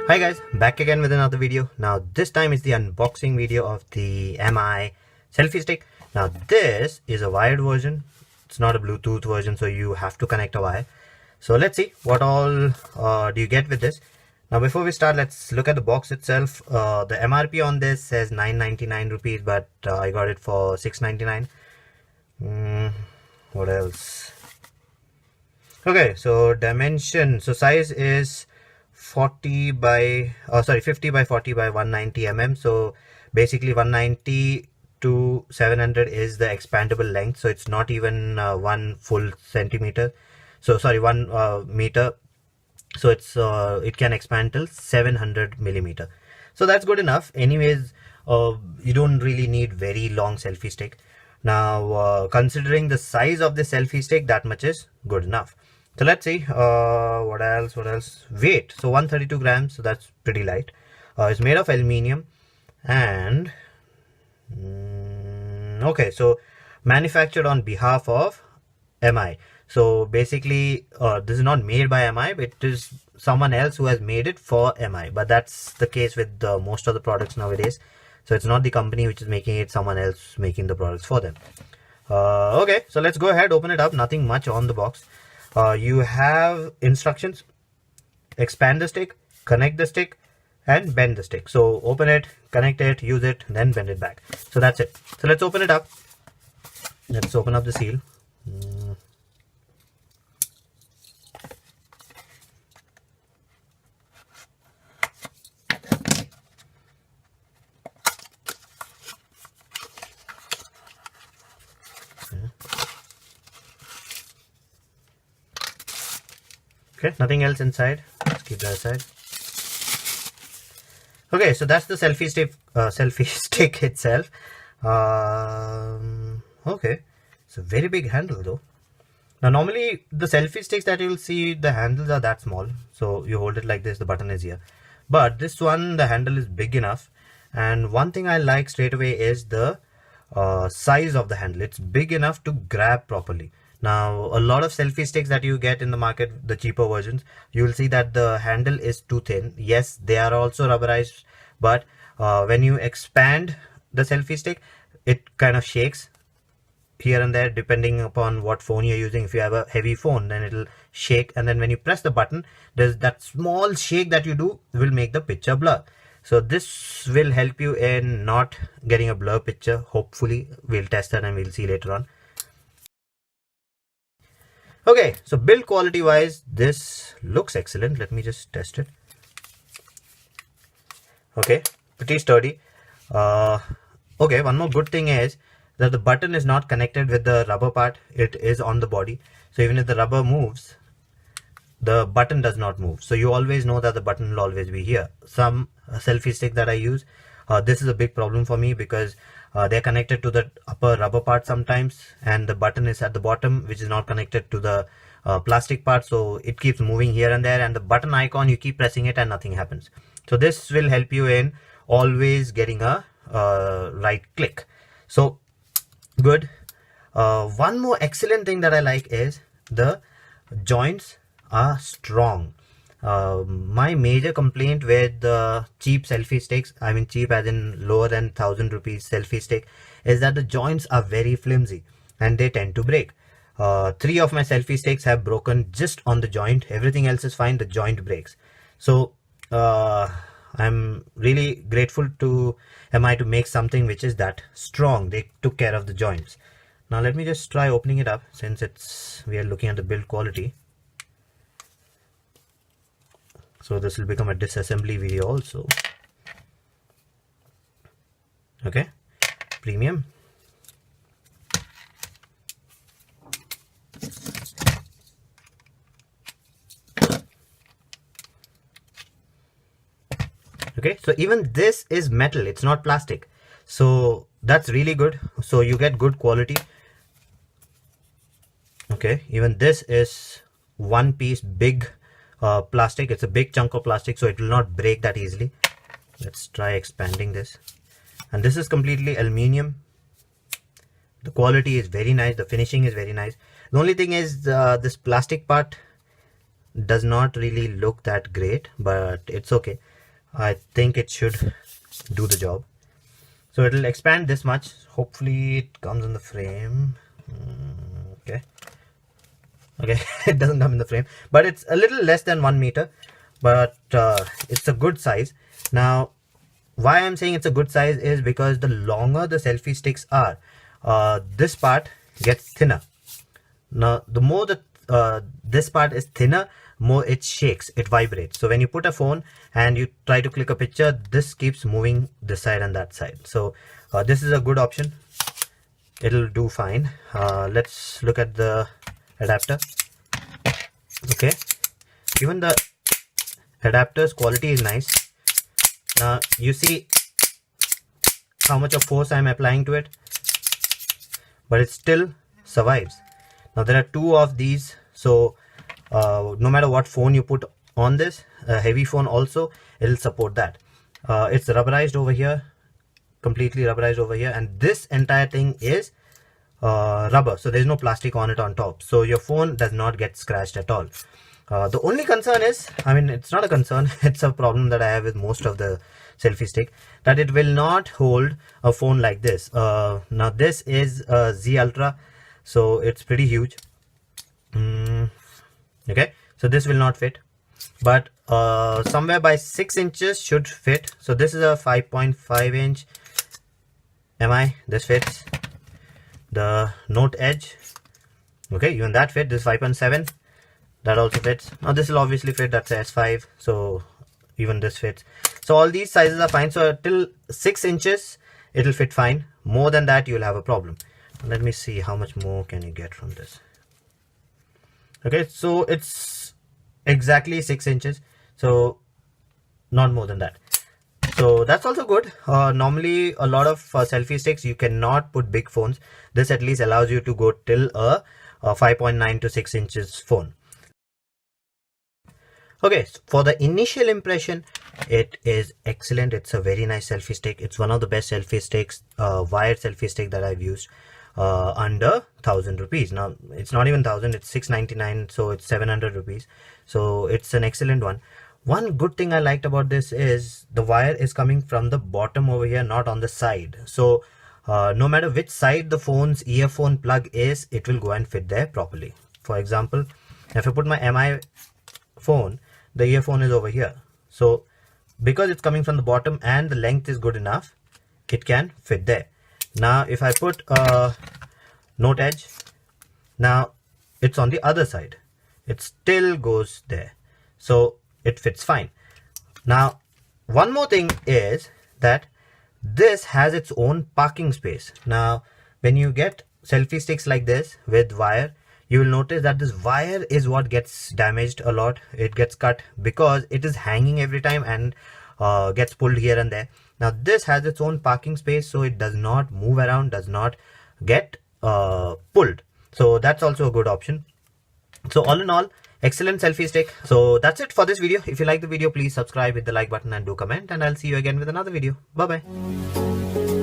Hi guys, back again with another video. Now this time is the unboxing video of the Mi selfie stick. Now this is a wired version. It's not a Bluetooth version, so you have to connect a wire. So let's see what all do you get with this. Now before we start, let's look at the box itself. The MRP on this says 999 rupees, but I got it for 699. What else? Okay, so dimension, so size is 50 by 40 by 190 so basically 190 to 700 is the expandable length, so it's not even 1 full centimeter, so sorry 1 meter, so it's it can expand till 700 millimeter, so that's good enough. Anyways, you don't really need very long selfie stick. Now considering the size of the selfie stick, that much is good enough. So let's see what else. Weight, so 132 grams, so that's pretty light. It's made of aluminium, and okay, so manufactured on behalf of Mi. So basically this is not made by Mi, but it is someone else who has made it for Mi. But that's the case with most of the products nowadays. So it's not the company which is making it, someone else making the products for them. Okay, so let's go ahead, open it up. Nothing much on the box. You have instructions: expand the stick, connect the stick, and bend the stick. So open it, connect it, use it, then bend it back. So that's it. So let's open it up. Let's open up the seal. Okay, nothing else inside. Let's keep that aside. Okay, so that's the selfie stick itself. Okay, it's a very big handle though. Now normally the selfie sticks that you will see, the handles are that small, so you hold it like this, the button is here. But this one, the handle is big enough, and one thing I like straight away is the size of the handle. It's big enough to grab properly. Now a lot of selfie sticks that you get in the market, the cheaper versions, you will see that the handle is too thin. Yes, they are also rubberized, but when you expand the selfie stick, it kind of shakes here and there depending upon what phone you're using. If you have a heavy phone, then it'll shake, and then when you press the button, there's that small shake that you do will make the picture blur. So this will help you in not getting a blur picture. Hopefully we'll test that and we'll see later on. Okay, so build quality wise, this looks excellent. Let me just test it. Okay, pretty sturdy. Okay, one more good thing is that the button is not connected with the rubber part. It is on the body, so even if the rubber moves, the button does not move. So you always know that the button will always be here. Some selfie stick that I use, this is a big problem for me because they're connected to the upper rubber part sometimes, and the button is at the bottom, which is not connected to the plastic part, so it keeps moving here and there, and the button icon, you keep pressing it and nothing happens. So this will help you in always getting a right click. So good. One more excellent thing that I like is the joints are strong. My major complaint with the cheap selfie sticks, I mean cheap as in lower than 1000 rupees selfie stick, is that the joints are very flimsy and they tend to break. 3 of my selfie sticks have broken just on the joint. Everything else is fine, the joint breaks. So I'm really grateful to Mi to make something which is that strong. They took care of the joints. Now let me just try opening it up, since we are looking at the build quality. So this will become a disassembly video also. Okay, premium. Okay, so even this is metal, it's not plastic, so that's really good. So you get good quality. Okay, even this is one piece big plastic. It's a big chunk of plastic, so it will not break that easily. Let's try expanding this, and this is completely aluminium. The quality is very nice, the finishing is very nice. The only thing is this plastic part does not really look that great, but it's okay. I think it should do the job. So it'll expand this much. Hopefully it comes in the frame. Okay. Okay, it doesn't come in the frame, but it's a little less than 1 meter, but it's a good size. Now, why I'm saying it's a good size is because the longer the selfie sticks are, this part gets thinner. Now, the more that this part is thinner, more it shakes, it vibrates. So when you put a phone and you try to click a picture, this keeps moving this side and that side. So this is a good option. It'll do fine. Let's look at the adapter. Okay, even the adapter's quality is nice. Now you see how much of force I'm applying to it, but it still survives. Now there are 2 of these, so no matter what phone you put on this, a heavy phone also, it'll support that. It's rubberized over here, completely rubberized over here, and this entire thing is rubber, so there's no plastic on it on top, so your phone does not get scratched at all. The only concern is, I mean, it's not a concern, it's a problem that I have with most of the selfie stick, that it will not hold a phone like this. Now this is a Z Ultra, so it's pretty huge. Okay, so this will not fit, but somewhere by 6 inches should fit. So this is a 5.5 inch MI, this fits. The Note Edge, okay, even that fit. This 5.7, that also fits. Now this will obviously fit, that's S5, so even this fits. So all these sizes are fine. So till 6 inches it'll fit fine. More than that you'll have a problem. Let me see how much more can you get from this. Okay, so it's exactly 6 inches, so not more than that. So that's also good. Normally a lot of selfie sticks you cannot put big phones. This at least allows you to go till a 5.9 to 6 inches phone. Okay, so for the initial impression, it is excellent. It's a very nice selfie stick. It's one of the best selfie sticks, wired selfie stick that I've used, under 1,000 rupees. Now it's not even 1,000, it's 699, so it's 700 rupees. So it's an excellent one. One good thing I liked about this is the wire is coming from the bottom over here, not on the side. So no matter which side the phone's earphone plug is, it will go and fit there properly. For example, if I put my MI phone, the earphone is over here. So because it's coming from the bottom and the length is good enough, it can fit there. Now if I put a Note Edge, now it's on the other side, it still goes there, so it fits fine. Now one more thing is that this has its own parking space. Now when you get selfie sticks like this with wire, you will notice that this wire is what gets damaged a lot. It gets cut because it is hanging every time and gets pulled here and there. Now this has its own parking space, so it does not move around, does not get pulled. So that's also a good option. So all in all, excellent selfie stick. So that's it for this video. If you like the video, please subscribe, hit the like button and do comment, and I'll see you again with another video. Bye bye.